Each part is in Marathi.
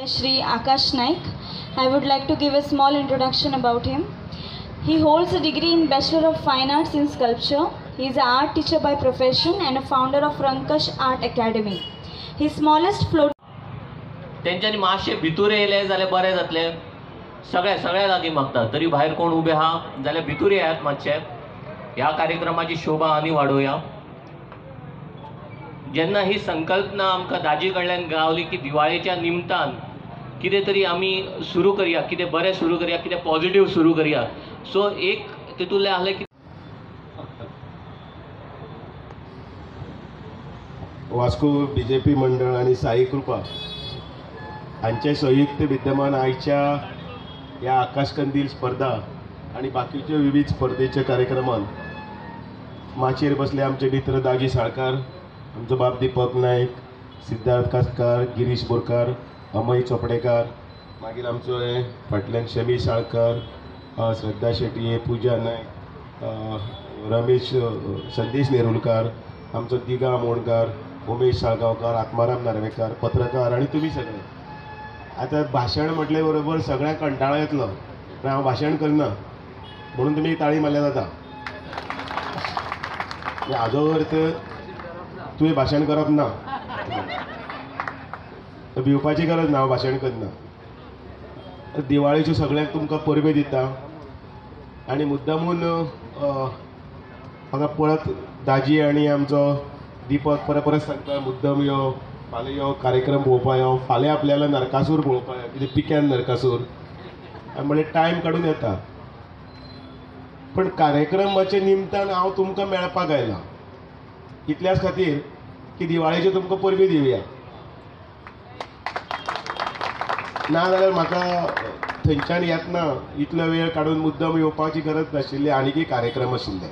Shri Akash Naik. I would like to give a small introduction about him. He holds a degree in Bachelor of Fine Arts in Sculpture. He is an art teacher by profession and a founder of Rankash Art Academy. His smallest float. तेंच्यांनी मातशे भितर येयले जाल्यार बरें जातलें. सगळ्या लागीं मागता तरी भायर कोण उबे आहा जाल्यार भितर येयात मातशे. ह्या कार्यक्रमाची शोभा आनी वाडोवया. जेन्ना ही संकल्पना आमकां दाजी कडल्यान गावली की दिवाळेच्या निमतान कितें तरी आमी सुरू करया, कितें बरें सुरू करया, कितें पॉझिटिव्ह सुरू करया. सो एक तितूंतलें आहलें की वास्को BJP मंडळ आणि साई कृपा हांचे संयुक्त विद्यमान आयच्या ह्या आकाश कंदील स्पर्धा आणि बाकीच्या विविध स्पर्धेच्या कार्यक्रमान माचयेर बसले आमचे मित्र दाजी साळकार, आमचो बाब दीपक नायक, सिद्धार्थ कासकार, गिरीश बोरकार, अमय चोपडेकार, मागीर आमचो फाटल्यान शमी साळकार, श्रद्धा शेट्ये, पूजा नायक, रमेश संदेश नेरुलकार, आमचो दिगा आमोणकार, उमेश साळगांवकार, आत्माराम नार्वेकार, पत्रकार आणि तुम्ही सगळे. आता भाशण म्हटले बरोबर सगळ्यांक कंटाळो येतलो, पण हांव भाशण करना म्हणून तुमी ताळी मारल्या जाता. हाजो अर्थ तुवें भाशण करप ना, भिवपाची गरज ना, हांव भाशण करना. दिवाळेच्यो सगळ्यांक तुमकां परबे दिता आनी मुद्दामून म्हाका परत दाजी आनी आमचो दीपक परत सांगता मुद्दम यो, फाल्यां यो कार्यक्रम पळोवपा यो, फाल्यां आपल्याला नरकासूर पळोवपा यो, कितें पिक्यान नरकासूर म्हणजे टायम काडून येता. पण कार्यक्रमाचे निमतान हांव तुमकां मेळपाक आयलां इतल्याच खातीर की दिवाळेच्यो तुमकां परबी दिवया. नाजाल्यार म्हाका थंयच्यान येतना इतलो वेळ काडून मुद्दम येवपाची गरज नाशिल्ली, आनीकय कार्यक्रम आशिल्ले.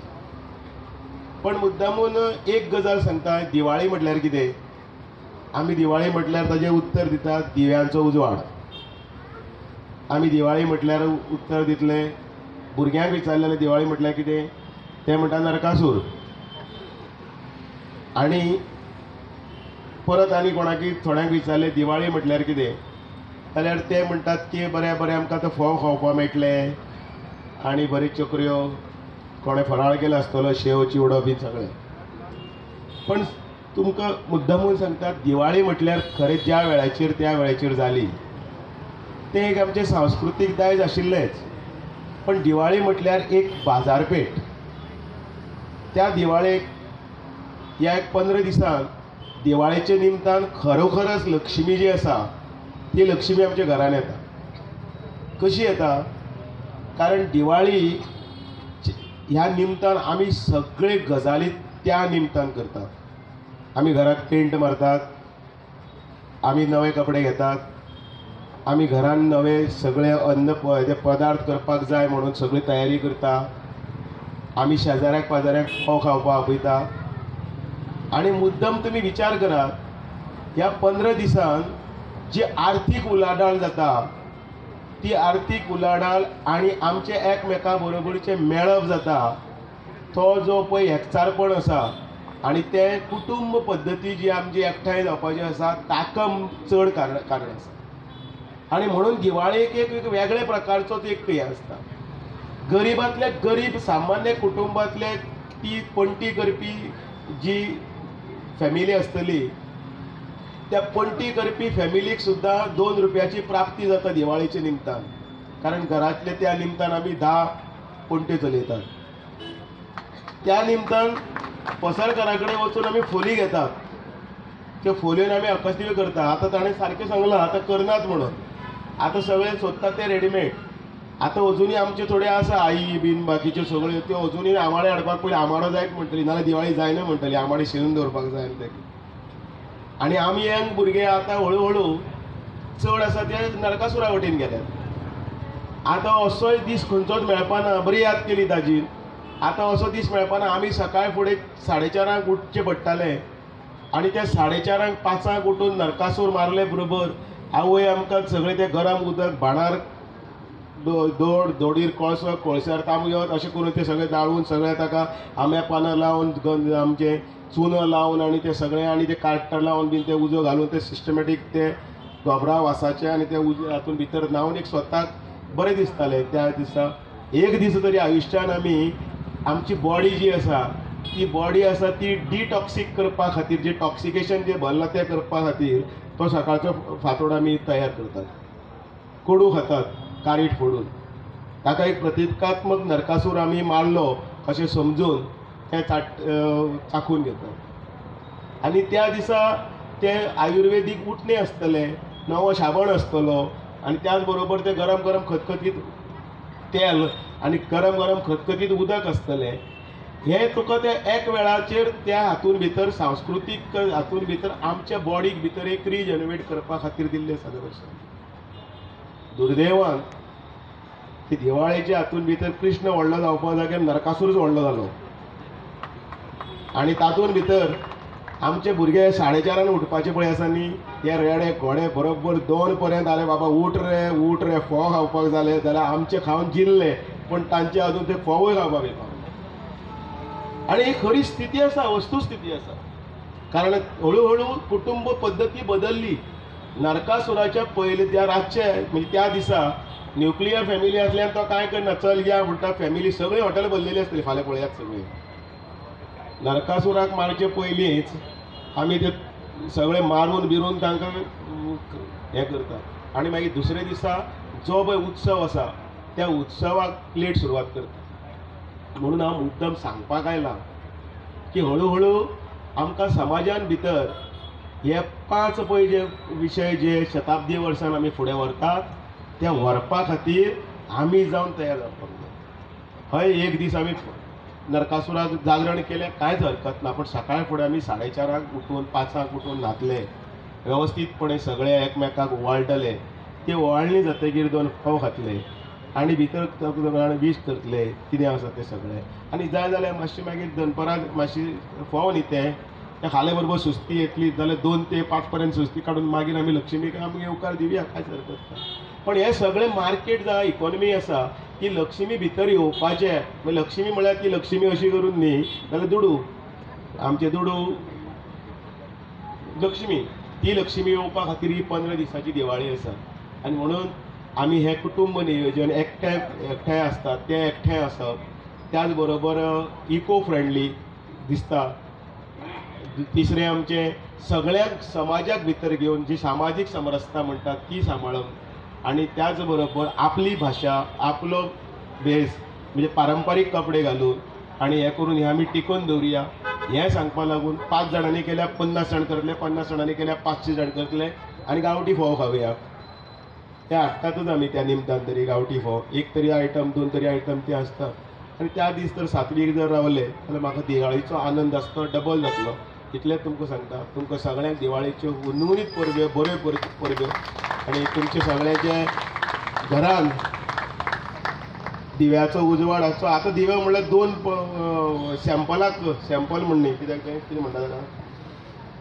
पण मुद्दामून एक गजाल सांगता, दिवाळी म्हटल्यार कितें? आमी दिवाळी म्हटल्यार ताजें उत्तर दितात दिव्यांचो उजवाड. आमी दिवाळी म्हटल्यार उत्तर दितले भुरग्यांक विचारलेलें दिवाळी म्हटल्यार कितें? ते म्हणटा नरकासूर. आनी परत आनी कोणाकी थोड्यांक विचारलें दिवाळी म्हटल्यार कितें, जाल्यार ते म्हणटात की बरें बरें आमकां आतां फोव खावपाक मेळटले आनी बऱ्यो चकऱ्यो, कोणें फराळ केलो आसतलो, शेव चिवडो बी सगळें. पण तुमकां मुद्दामून सांगतात दिवाळी म्हटल्यार खरें ज्या वेळाचेर त्या वेळाचेर जाली तें एक आमचें सांस्कृतीक दायज आशिल्लेंच. पण दिवाळी म्हटल्यार एक बाजारपेठ. त्या दिवाळेक ह्या 15 दिसांक दिवाळेच्या निमतान खरोखरच लक्ष्मी जी आसा ती लक्ष्मी आमच्या घरान येता. कशी येता? कारण दिवाळी ह्या निमतान आमी सगळे गजाली त्या निमतान करतात. आमी घराक पेंट मारतात, आमी नवे कपडे घेतात, आमी घरान नवे सगळे अन्न पदार्थ करपाक जाय म्हणून सगळी तयारी करता, आमी शेजाऱ्याक पाजाऱ्याक फोव खावपाक आपयता. आनी मुद्दम तुमी विचार करात, ह्या 15 दिसान जी आर्थीक उलाढाल जाता ती आर्थीक उलाढाल आनी आमचे एकमेका बरोबरचे मेळप जाता, तो जो पळय एकचारपण आसा आनी ते कुटुंब पद्दती जी आमची एकठांय जावपाची आसा ताका चड कारण आसा. आनी म्हणून दिवाळेक एक वेगळे प्रकारचोच एक हें आसता. गरिबांतले गरीब सामान्य कुटुंबांतले ती पणटी करपी जी फॅमिली आसतली त्या पणटी करपी फॅमिलीक सुद्दां 2 रुपयाची प्राप्ती जाता दिवाळेच्या निमतान. कारण घरांतले त्या निमतान आमी 10 पणट्यो चलयतात. त्या निमतान पसरकारा कडेन वचून आमी फोली घेतात. त्यो फोल्योन आमी आकाशदिवे करता. आतां ताणें सारकें सांगलां आतां करनात म्हणून, आतां सगळें सोदतात ते रेडीमेड. आतां अजुनूय आमचे थोडे आसा आई बीन बाकीच्यो सगळ्यो त्यो अजुनूय आमाडे हाडपाक पयलीं आमाडो जायत म्हणटली, नाल्यार दिवाळी जायना म्हणटली, आमाडे शिनून दवरपाक जाय आनी तें. आनी आमी यंग भुरगे आतां हळू हळू चड आसा ते नरकासुरा वटेन गेल्यात. आतां असोय दीस खंयचोच मेळपाना. बरी याद केली ताजीन. आतां असो दीस मेळपाना. आमी सकाळी फुडें 4:30 उठचें पडटालें आनी त्या 4:30 5 उठून नरकासूर मारले बरोबर आवय आमकां सगळें तें गरम उदक भाणार दोडीर कोळसो कोळशार तांबयो अशें करून ते सगळें दाळून सगळें ताका आंब्या पानां लावन आमचें चुनो लावन आनी तें सगळें आनी तें काट्ट लावन बीन तें उजो घालून तें सिस्टमॅटीक तें गोबरा वासाचें आनी ते हातून भितर न्हांवन एक स्वताक बरें दिसतालें त्या दिसा. एक दीस तरी आयुश्यान आमी आमची बॉडी जी आसा ती बॉडी आसा ती डिटॉक्सीक करपा खातीर जे टॉक्सिकेशन जे भरलां तें करपा खातीर तो सकाळचो फातोड आमी तयार करतात. कोडू खातात कारीट फोडून. ताका एक प्रतिकात्मक नरकासूर आमी मारलो अशें समजून तें चाखून घेतात. आनी त्या दिसा ते आयुर्वेदीक उठणे आसतले, नवो शाबण आसतलो आनी त्याच बरोबर ते गरम गरम खतखतीत तेल आनी गरम गरम खतखतीत उदक आसतलें. हे तुका ते एक वेळाचेर त्या हातून भितर सांस्कृतीक हातून भितर आमच्या बॉडीक भितर एक रिजनरेट करपा खातीर दिल्लें सगळें अशें. दुर्दैवान की दिवाळेच्या हातून भितर कृष्ण व्हडलो जावपा जाग्यार नरकासूरच व्हडलो जालो आनी तातूंत भितर आमचे भुरगे 4:30 उठपाचे पळय आसा न्ही, ते रेडे घोडे बरोबर 2 पर्यंत आले. बाबा उठ रे फोव खावपाक जाले जाल्यार आमचे खावन जिल्ले, पण तांचे अजून ते फोवूय खावपाक येता. आनी ही खरी स्थिती आसा, वस्तुस्थिती आसा. कारण हळू कुटुंब पद्दती बदलली. नरकासुराच्या पयले त्या रातचे म्हणजे त्या दिसा न्युक्लियर फॅमिली आसल्यान तो कांय करना, चल या म्हणटा फॅमिली सगळी हॉटेल भरलेली आसतली. फाल्यां पळयात सगळी. नरकासुराक मारचे पयलींच आमी ते सगळे मारून बिरून तांकां हें करतात आनी मागीर दुसरे दिसा जो पळय उत्सव आसा त्या उत्सवाक लेट सुरवात करता. म्हणून हांव मुद्दम सांगपाक आयलां की हळू आमकां समाजान भितर हे 5 पळय जे विशय जे शताब्दी वर्सान आमी फुडें व्हरतात त्या व्हरपा खातीर आमी जावन तयार जावपाक जाय. हय एक दीस आमी नरकासुराक जागरण केलें कांयच हरकत ना, पण सकाळी फुडें आमी 4:30 उठून 5 उठून न्हातले, वेवस्थीतपणे सगळे एकमेकाक ओवाळटले. ते ओवाळणी जातकीर 2 फोव खातले आनी भितर विश करतले कितें आसा तें सगळें. आनी जाय जाल्यार मातशी मागीर दनपराक मातशी फोव न्ही ते खाले बरोबर सुस्ती येतली जाल्यार 2 ते 5 पर्यंत सुस्ती काडून मागीर आमी लक्ष्मीक आमी येवकार दिवया, कांयच हरकत ना. पण हे सगळें मार्केट जाय, इकॉनॉमी आसा की लक्ष्मी भितर येवपाचें. लक्ष्मी म्हळ्यार ती लक्ष्मी अशी करून न्ही जाल्यार दुडू आमचे दुडू लक्ष्मी, ती लक्ष्मी येवपा खातीर ही 15 दिसाची दिवाळी आसा. आनी म्हणून आमी हें कुटुंब नियोजन एकठांय आसतात तें एकठांय आसप, त्याच बरोबर इको फ्रेंडली दिसता. तिसरें आमचें सगळ्यांक समाजाक भितर घेवन जी सामाजीक समरसता म्हणटात ती सांबाळप आनी त्याच बरोबर आपली भाशा आपलो भेस म्हणजे पारंपारीक कपडे घालून आनी हें करून हें आमी टिकोवन दवरुया हें सांगपा लागून 5 जाणांनी केल्यार 50 जाण करतले, 50 जाणांनी केल्यार 500 जाण करतले आनी गांवठी फोव खावया. ते हाडटातूच आमी त्या निमतान तरी गांवठी फोव, एक तरी आयटम 2 तरी आयटम ते आसता. आनी त्या दीस तर सात्वीक जर रावले जाल्यार म्हाका दिवाळीचो आनंद आसता डबल जातलो. इतलेंच तुमकां सांगता. तुमकां सगळ्यांक दिवाळेच्यो उर्नुरीत परब्यो बऱ्यो परब्यो आनी तुमचे सगळ्यांचे घरान दिव्याचो उजवाड आसचो. आतां दिवे म्हणल्यार 2 सॅम्पल म्हण न्ही, कित्याक तें कितें म्हणटा जाणा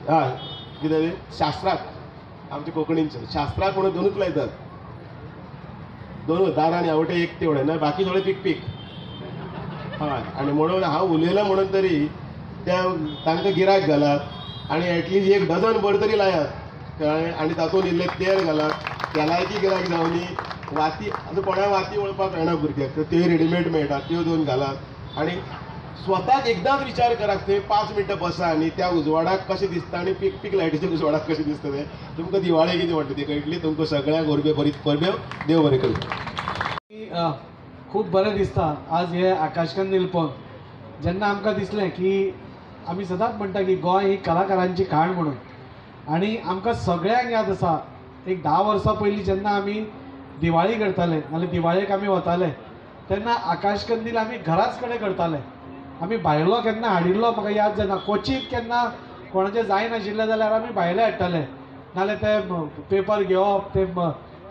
हय कितें तें शास्त्राक आमच्या कोंकणीन शास्त्राक म्हणून 2च लायतात. 2 दार आनी आवटे एक तेवढे ना, बाकी सगळे पीक हय. आनी म्हणून हांव उलयलां म्हणून तरी त्या तांकां गिरायक घालात आनी एटलिस्ट 1 डझन भर तरी लायात कळ्ळें. आनी तातूंत इल्लें तेल घालात. तेलाची गिरायक जावनी. वाती आतां कोणाक वाती वळपाक कळना भुरग्याक, त्यो रेडीमेड मेळटा त्यो 2 घालात आनी स्वताक एकदांच विचार करात थंय 5 मिनटां बसा आनी त्या उजवाडाक कशें दिसता आनी पीक लायटीच्या उजवाडाक कशें दिसता तें तुमकां दिवाळी कितें म्हणटा ती कळटली. तुमकां सगळ्यांक परब्यो परब्यो देव बरें करूं. खूब बरें दिसता आज हे आकाशकंदील पळोवन. जेन्ना आमकां दिसलें की आमी सदांच म्हणटा की गोंय ही कलाकारांची खाण म्हणून, आनी आमकां सगळ्यांक याद आसा एक 10 वर्सां पयलीं जेन्ना आमी दिवाळी करताले नाल्यार दिवाळेक आमी वताले तेन्ना आकाशकंदील आमी घराच कडेन करताले. आमी भायलो केन्ना हाडिल्लो म्हाका याद जायना. क्वचित केन्ना कोणाचें जायनाशिल्लें जाल्यार आमी भायले हाडटाले, नाल्यार ते पेपर घेवप ते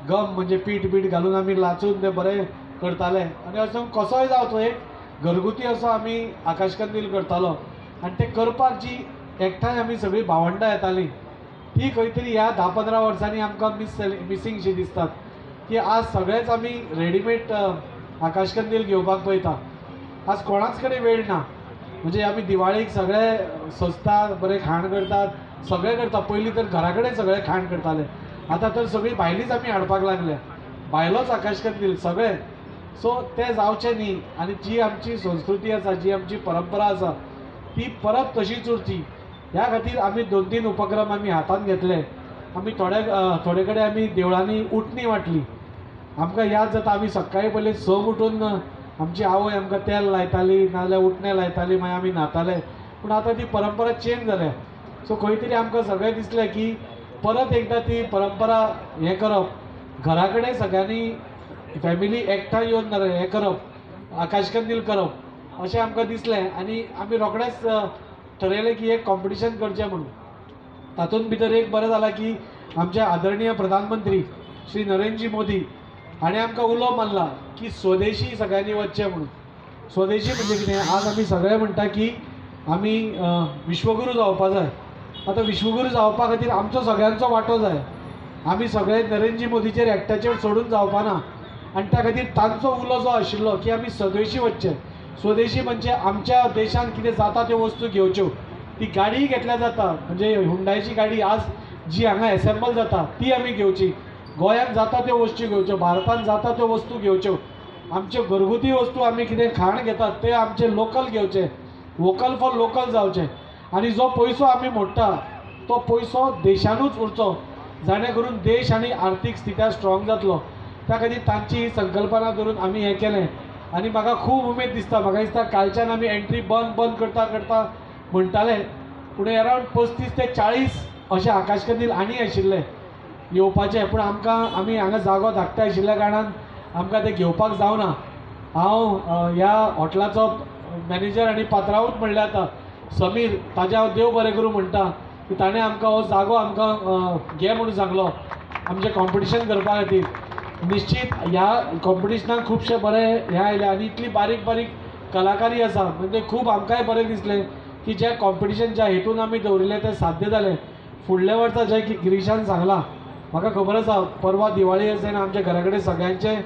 गम म्हणजे पीठ घालून आमी लाचून ते बरें करताले. आनी असो कसोय जावं तो एक घरगुती असो आमी आकाशकंदील करतालो. आनी ते करपाक जी एकठांय आमी सगळीं भावंडां येतालीं ती खंय तरी ह्या 10-15 वर्सांनी आमकां मिसींग शी दिसतात की आज सगळेच आमी रेडीमेड आकाशकंदील घेवपाक पळयता. आज कोणाच कडेन वेळ ना. म्हणजे आमी दिवाळीक सगळे सजतात, बरें खाण करतात, सगळें करता. पयलीं तर घरा कडेन सगळें खाण करताले आतां तर सगळी भायलीच आमी हाडपाक लागल्या, भायलोच आकाश कंदील सगळे. सो ते जावचें न्ही आनी जी आमची संस्कृती आसा, जी आमची परंपरा आसा ती परत तशीच उरची ह्या खातीर आमी 2-3 उपक्रम आमी हातान घेतले. आमी थोडे कडेन आमी देवळांनी उठणी वाटली. आमकां याद जाता आमी सकाळी पयलीं 6 उठून आमची आवय आमकां तेल लायताली नाजाल्यार उठणें लायताली, मागीर आमी न्हाताले. पूण आतां ती परंपरा चेंज जाल्या. सो खंय तरी आमकां सगळें दिसलें की परत एकदां ती परंपरा हें करप, घरा कडेन सगळ्यांनी फॅमिली एकठांय येवन हें करप, आकाश कंदील करप अशें आमकां दिसलें. आनी आमी रोखडेंच ठरयलें की एक कॉम्पिटिशन करचें म्हणून. तातूंत भितर एक बरें जालां की आमचे आदरणीय प्रधानमंत्री श्री नरेंद्रजी मोदी हाणें आमकां उलो मारला की स्वदेशी सगळ्यांनी वचचें म्हणून. स्वदेशी म्हणजे कितें, आज आमी सगळे म्हणटा की आमी विश्वगुरू जावपा जाय. आतां विश्वगुरू जावपा खातीर आमचो सगळ्यांचो वांटो जाय. आमी सगळे नरेंद्रजी मोदीचेर एकट्याचेर सोडून जावपा ना. आनी त्या खातीर तांचो उलो जो आशिल्लो की आमी स्वदेशी वचचें. स्वदेशी म्हणजे आमच्या देशान कितें जाता त्यो वस्तू घेवच्यो. ती गाडी घेतल्या जाता, म्हणजे हुंडायची गाडी आज जी हांगा एसेंबल जाता ती आमी घेवची. गोंयांत जाता त्यो वस्तू घेवच्यो, भारतांत जाता त्यो वस्तू घेवच्यो. आमच्यो घरगुती वस्तू आमी कितें खाण घेतात ते आमचे लोकल घेवचे, वोकल फॉर लोकल जावचें. आनी जो पयसो आमी मोडटा तो पयसो देशानूच उरचो, जाणे करून देश आनी आर्थीक स्थित्या स्ट्रॉंग जातलो. त्या खातीर तांची ही संकल्पना धरून आमी हें केलें. आनी म्हाका खूब उमेद दिसता. म्हाका दिसता कालच्यान आमी एंट्री बंद करता म्हणटाले, पूण अरावंड 35 ते 40 अशे आकाश कंदील आनी आशिल्ले येवपाचे. पूण आमी हांगा जागो धाकटो आशिल्ल्या कारणान आमकां ते घेवपाक जावना. हांव ह्या हॉटेलाचो मॅनेजर आनी पात्रांवूच म्हणलें आतां समीर, ताजें हांव देव बरें करूं म्हणटा की ताणें आमकां हो जागो आमकां घे म्हणून सांगलो आमचें कॉम्पिटिशन करपा खातीर. निश्चित ह्या कॉम्पिटिशनाक खुबशे बरे हे आयले आनी इतली बारीक बारीक कलाकारी आसा. म्हणजे खूब आमकांय बरें दिसलें की जें कॉम्पिटिशन ज्या हेतून आमी दवरिल्लें तें साध्य जालें. फुडल्या वर्सा जें की गिरीशान सांगलां, म्हाका खबर आसा परवा दिवाळी आसा आनी आमच्या घरा कडेन सगळ्यांचें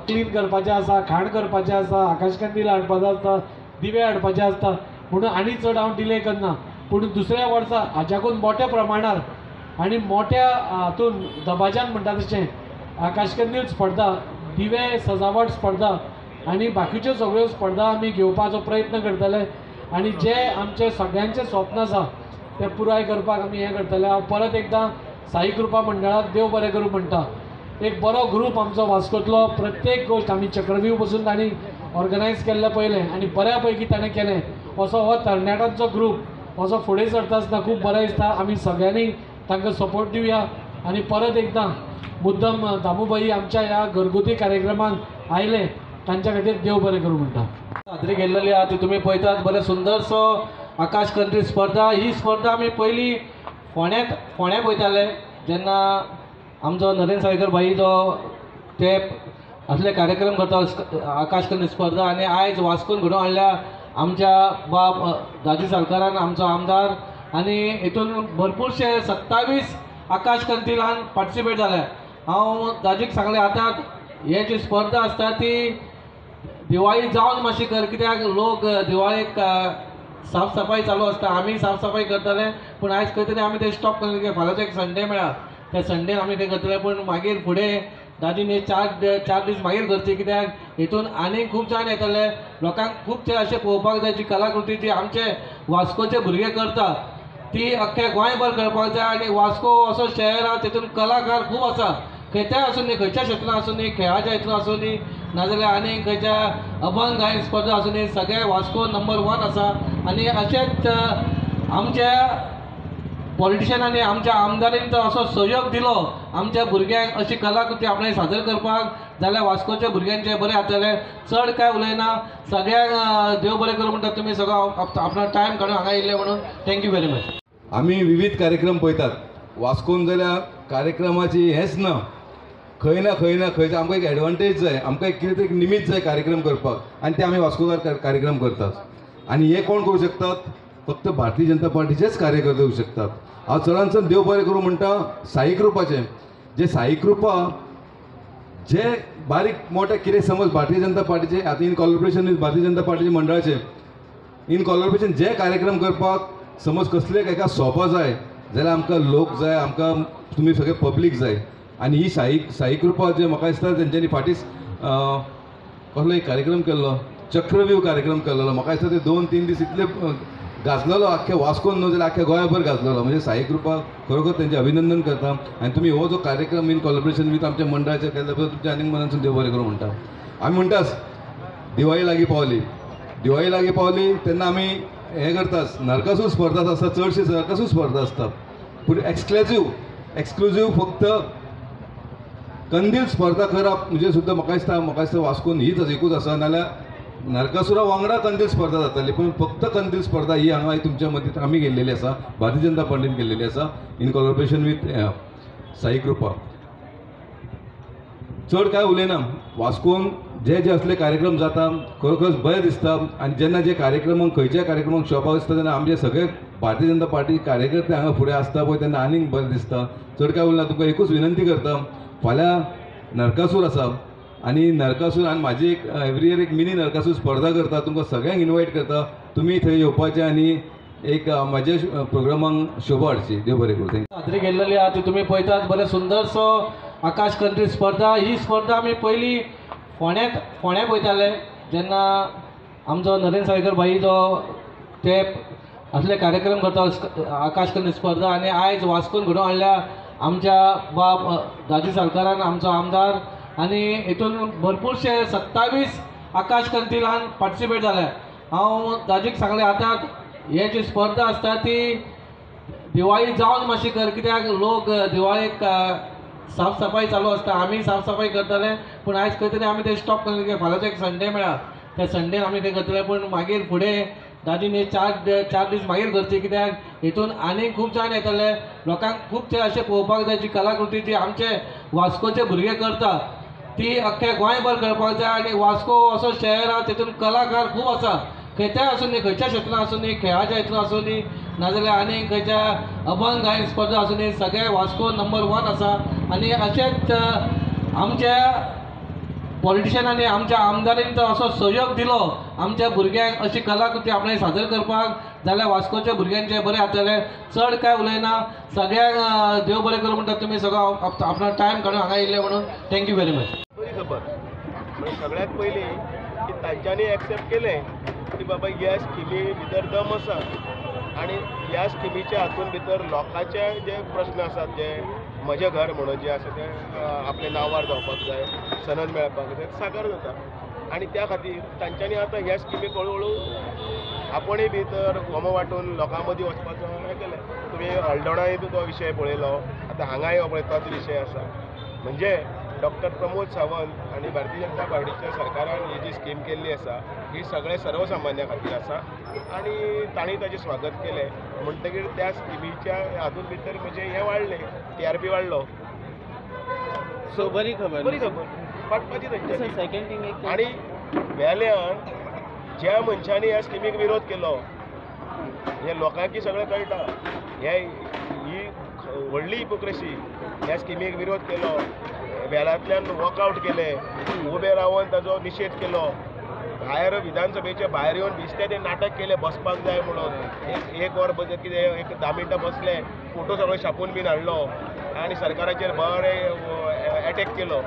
क्लीन करपाचें आसा, खाण करपाचें आसा, आकाश कंदील हाडपाचो आसता, दिवे हाडपाचे आसता. म्हणून आनी चड हांव डिले करना. पूण दुसऱ्या वर्सा हाच्याकून मोठ्या प्रमाणार आनी मोठ्या हातून दबाज्यान म्हणटा तशें आकाश कंदील स्पर्धा, दिवे सजावट स्पर्धा आनी बाकीच्यो सगळ्यो स्पर्धा आमी घेवपाचो प्रयत्न करतले. आनी जे आमचे सगळ्यांचें स्वप्न आसा तें पुराय करपाक आमी हें करतले. हांव परत एकदां साई कृपा मंडळाक देव बरें करूं म्हणटा. एक बरो ग्रूप आमचो वास्कोतलो, प्रत्येक गोश्ट आमी चक्रव्यूह पसून तांणी ऑर्गनायज केल्लें पयलें आनी बऱ्या पैकी ताणें केलें. असो हो तरणाट्यांचो ग्रूप असो फुडें सरता आसतना खूब बरें दिसता. आमी सगळ्यांनी तांकां सपोर्ट दिवया. आनी परत एकदां मुद्दम दामूबाई आमच्या ह्या घरगुती कार्यक्रमांक आयले तांच्या खातीर देव बरें करूं म्हणटा. हाजरी गेल्लेली आहा ती तुमी पळयतात. बरें सुंदरसो आकाश कंदील स्पर्धा. ही स्पर्धा आमी पयलीं फोंड्या पळयताले जेन्ना आमचो नरेंद्र साळयकर भाई जो ते असले कार्यक्रम करता आकाश कंदील स्पर्धा. आनी आयज वास्कोन घडोवन हाडल्या आमच्या बाब दाजी साळकारान, आमचो आमदार. आनी हितून भरपूरशे 27 आकाश कंदीलान पार्टिसिपेट जाले. हांव दाजीक सांगलें आतां हे जी स्पर्धा आसता ती दिवाळी जावन मातशी कर, कित्याक लोक दिवाळेक साफ सफाई चालू आसता. आमी साफ सफाई करतले पूण आयज खंय तरी आमी ते स्टॉप केलें की फाल्यांचो एक संडे मेळ्ळा, त्या संडेन आमी ते करतले. पूण मागीर फुडें दादीन हे 4 दीस मागीर करचे, कित्याक हितून आनी खूब जाण येतले. लोकांक खूब ते अशें पळोवपाक जाय जी कलाकृती जी आमचे वास्कोचे भुरगे करता ती अख्ख्या गोंयभर कळपाक जाय. आनी वास्को असो शहर आहा तितून कलाकार खूब आसा. खंयच्याय आसूं दी, खंयच्या क्षेत्रांत आसूं दी, खेळाच्या हितून आसूं दी नाजाल्यार आनी खंयच्या अभंग गायन स्पर्धा आसूं दी, सगळे वास्को नंबर 1 आसा. आनी अशेंच आमच्या पॉलिटिशनांनी आमच्या आमदारांनी जर असो सहयोग दिलो आमच्या भुरग्यांक अशी कलाकृती आपणे सादर करपाक, जाल्यार वास्कोच्या भुरग्यांचे बरें जातलें. चड काय उलयना, सगळ्यांक देव बरें करूं म्हणटा. तुमी सगळो आपलो टायम काडून हांगा येयले म्हणून थँक्यू व्हेरी मच. आमी विविध कार्यक्रम पळयतात वास्कोन, जाल्यार कार्यक्रमाची हेंच ना, खंय ना खंय आमकां एक एडवांटेज जाय, आमकां एक कितें तरी निमित्त जाय कार्यक्रम करपाक आनी ते आमी वास्कोकार कार्यक्रम करतात. आनी हे कोण करूं शकतात? फक्त भारतीय जनता पार्टीचेच कार्यकर्ते करूं शकतात. हांव चडांत चड देव बरें करूं म्हणटा साई कृपाचें. जे साई कृपा जे बारीक मोठे कितें समज भारतीय जनता पार्टीचे आतां इन कॉर्पोरेशन भारतीय जनता पार्टीचे मंडळाचे इन कॉर्पोरेशन जे कार्यक्रम करपाक समज कसले एका सोपा जाय जाल्यार आमकां लोक जाय, आमकां तुमी सगळे पब्लीक जाय. आनी ही साई कृपा जे म्हाका दिसता तेंच्यांनी फाटीं कसलो एक कार्यक्रम केल्लो, चक्रव्यूह कार्यक्रम केल्लो. म्हाका दिसता ते 2-3 दीस इतले गाजलेलो आख्या वास्कोन न्हू जाल्यार आख्या गोंयभर गाजलेलो. म्हणजे साई कृपा खरोखर तेंचें अभिनंदन करता. आनी तुमी हो जो कार्यक्रम इन कोलॅबोरेशन विथ आमच्या मंडळाचे केल्ल्या बद्दल तुमच्या आनीक मनासून देव बरें करूं म्हणटा. आमी म्हणटाच दिवाळी लागीं पावली तेन्ना आमी हें करतात, नरकासूर स्पर्धा आसता, चडशे नरकासूर स्पर्धा आसता. पूण एक्सक्लुझीव फक्त कंदील स्पर्धा करप म्हणजे सुद्दां म्हाका दिसता वास्कोन हीच एकूच आसा. नाल्यार नरकासुरा वांगडा कंदील स्पर्धा जाताली, पूण फक्त कंदील स्पर्धा ही हांगा तुमच्या मदीं आमी गेल्लेली आसा, भारतीय जनता पार्टीन केल्लेली आसा इन कोलॅबोरेशन विथ साई कृपा. चड काय उलयना. वास्कोन जे असले कार्यक्रम जाता खरोखरच बरें दिसता. आनी जेन्ना जे कार्यक्रमांक खंयच्याय कार्यक्रमांक शोभा दिसता तेन्ना आमचे सगळे भारतीय जनता पार्टी कार्यकर्ते हांगा फुडें आसता पळय तेन्ना आनीक बरें दिसता. चड काय उलयना. तुमकां एकूच विनंती करता, फाल्यां नरकासूर आसा आनी नरकासूर आनी म्हाजी एक एवरी इयर एक मिनी नरकासूर स्पर्धा करता. तुमकां सगळ्यांक इन्वायट करता. तुमी थंय येवपाचें आनी एक म्हाज्या प्रोग्रामांक शोभा हाडची. देव बरें करूं. थँक्यू. साजरी केल्लेली आहा ती तुमी पळयतात. बरें सुंदरसो आकाश कंट्री स्पर्धा. ही स्पर्धा आमी पयलीं फोंड्या पळयताले जेन्ना आमचो नरेंद्र साळयकर भाई जो ते असले कार्यक्रम करता आकाश कंट्री स्पर्धा. आनी आयज वास्कोन घडोवन हाडल्या आमच्या बाब दाजी साळकारान, आमचो आमदार. आनी हितून भरपूरशे 27 आकाश कंट्रीलान पार्टिसिपेट जाले. हांव दाजीक सांगलें आतां हे जी स्पर्धा आसता ती दिवाळी जावन मातशी कर, कित्याक लोक दिवाळेक साफ सफाई चालू आसता. आमी साफ सफाई करतले पूण आयज खंय तरी आमी ते स्टॉप केलें की फाल्यांचो एक संडे मेळ्ळा, त्या संडेन आमी ते करतले. पूण मागीर फुडें दादीन हे 4 दीस मागीर करचे, कित्याक हितून आनीक खूब जाण येतले. लोकांक खूब ते अशें पळोवपाक जाय जी कलाकृती जी आमचे वास्कोचे भुरगे करता ती अख्ख्या गोंयभर करपाक जाय. आनी वास्को असो शहर आहा तितून कलाकार खूब आसा, खंयच्याय आसूं दी, खंयच्या क्षेत्रांत आसूं दी, खेळाच्या हितून आसूं दी, नाजाल्यार आनीक खंयच्या अभंग गायन स्पर्धा आसूं दी, सगळे वास्को नंबर 1 आसा. आनी अशेंच आमच्या पॉलिटिशियनांनी आमच्या आमदारांनी जर असो सहयोग दिलो आमच्या भुरग्यांक अशी कलाकृती आपणे सादर करपाक जाल्यार वास्कोच्या भुरग्यांचे बरें जातलें. चड काय उलयना. सगळ्यांक देव बरें करूं म्हणटा. तुमी सगळो आपलो टायम काडून हांगा येयले म्हणून थँक्यू व्हेरी मच. बरी खबर. म्हणजे सगळ्यात पयलीं की तांच्यांनी एक्सेप्ट केलें की बाबा ह्या स्किमी भितर दम आसा आनी ह्या स्किमीच्या हातून भितर लोकांचे जे प्रश्न आसात, जे म्हजें घर म्हणून जें आसा तें आपलें नांवार जावपाक जाय, सनद मेळपाक जाय, साकार जाता. आनी त्या खातीर तांच्यांनी आतां ह्या स्किमीक हळू आपणूय भितर होमो वांटून लोकां मदीं वचपाचो हें केलें. तुमी हळदोणाय तो विशय पळयलो, आतां हांगाय हो पळय तोच विशय आसा. म्हणजे डॉक्टर प्रमोद सावंत आनी भारतीय जनता पार्टीच्या सरकारान ही जी स्कीम केल्ली आसा ही सगळे सर्वसामान्या खातीर आसा आनी तांणी ताचें स्वागत केलें. म्हणटकीर त्या स्किमीच्या हातूंत भितर म्हणजे हें वाडलें, TRP वाडलो. सो बरी खबर पाटपाची तेंच्यांनी. सेकंड थिंग आनी वेल्यान ज्या मनशांनी ह्या स्किमीक विरोध केलो हे लोकांकी सगळें कळटा. ही व्हडली हिपोक्रेसी. ह्या स्किमीक विरोध केलो, वेलांतल्यान वॉकआवट केलें, उबे रावन ताचो निशेध केलो, भायर विधानसभेच्या भायर येवन दिसते ते नाटक केलें बसपाक जाय म्हणून. एक वर कितें एक 10 मिनटां बसले, फोटो सगळो छापून बीन हाडलो आनी सरकाराचेर बरें एटॅक केलो.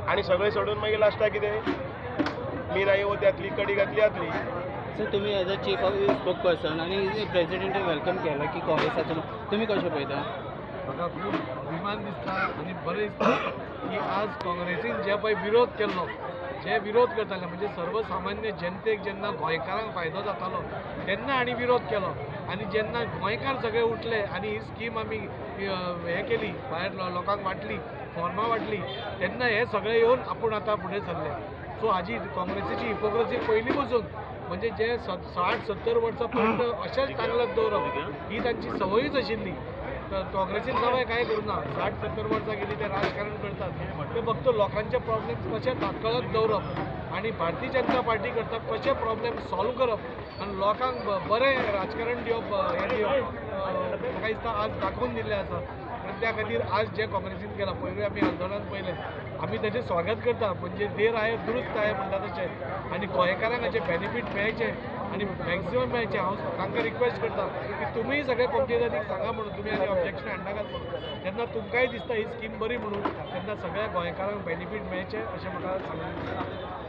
आनी सगळें सोडून मागीर लास्टाक कितें मीनाई वत्यातली कडी घातली जातली. सर तुम्ही as a chief of spoke person आनी प्रेसिडेंटान वेलकम केला की काँग्रेसाचो, तुमी कशें पळयता? म्हाका खूब अभिमान दिसता आनी बरें दिसता की आज काँग्रेसीन जे पळय विरोध केल्लो, जे विरोध करताले म्हणजे सर्वसामान्य जनतेक जेन्ना गोंयकारांक फायदो जातालो तेन्ना हांणी विरोध केलो. आनी जेन्ना गोंयकार सगळे उठले आनी ही स्कीम आमी हें केली, भायर लोकांक वाटली, फॉर्मां वाटली, तेन्ना हे सगळे येवन आपूण आतां फुडें सरले. सो हाजी काँग्रेसीची हिपोक्रेसी पयलीं पासून म्हणजे जे 60-70 वर्सां पर्यंत अशेंच तांगलत दवरप ही तांची संवयूच आशिल्ली. काँग्रेसीन सवय काय करूना, 60-70 वर्सां गेली ते राजकारण करतात, ते फक्त लोकांचे प्रॉब्लेम्स कशे तात्काळत दवरप आनी भारतीय जनता पार्टी करता कशे प्रॉब्लेम सॉल्व करप आनी लोकांक बरें राजकारण दिवप हें दिवप म्हाका दिसता आज दाखोवन दिल्लें आसा. त्या खातीर आज जे काँग्रेसीन केलां पयलीं आमी आंदोलन पयलें आमी तेजें स्वागत करता म्हणजे देर आहे दुरुस्त आहे म्हणटा तशें आनी गोंयकारांक हाचे बेनिफीट मेळचे आनी मॅक्झिमम मेळचे हांव तांकां रिक्वेस्ट करता की तुमीय सगळे पंचायतीक सांगा म्हणून तुमी आनी ऑब्जेक्शन हाडनाकात म्हणून जेन्ना तुमकांय दिसता ही स्कीम बरी म्हणून तेन्ना सगळ्या गोंयकारांक बेनिफीट मेळचे अशें म्हाका सांगून दिसता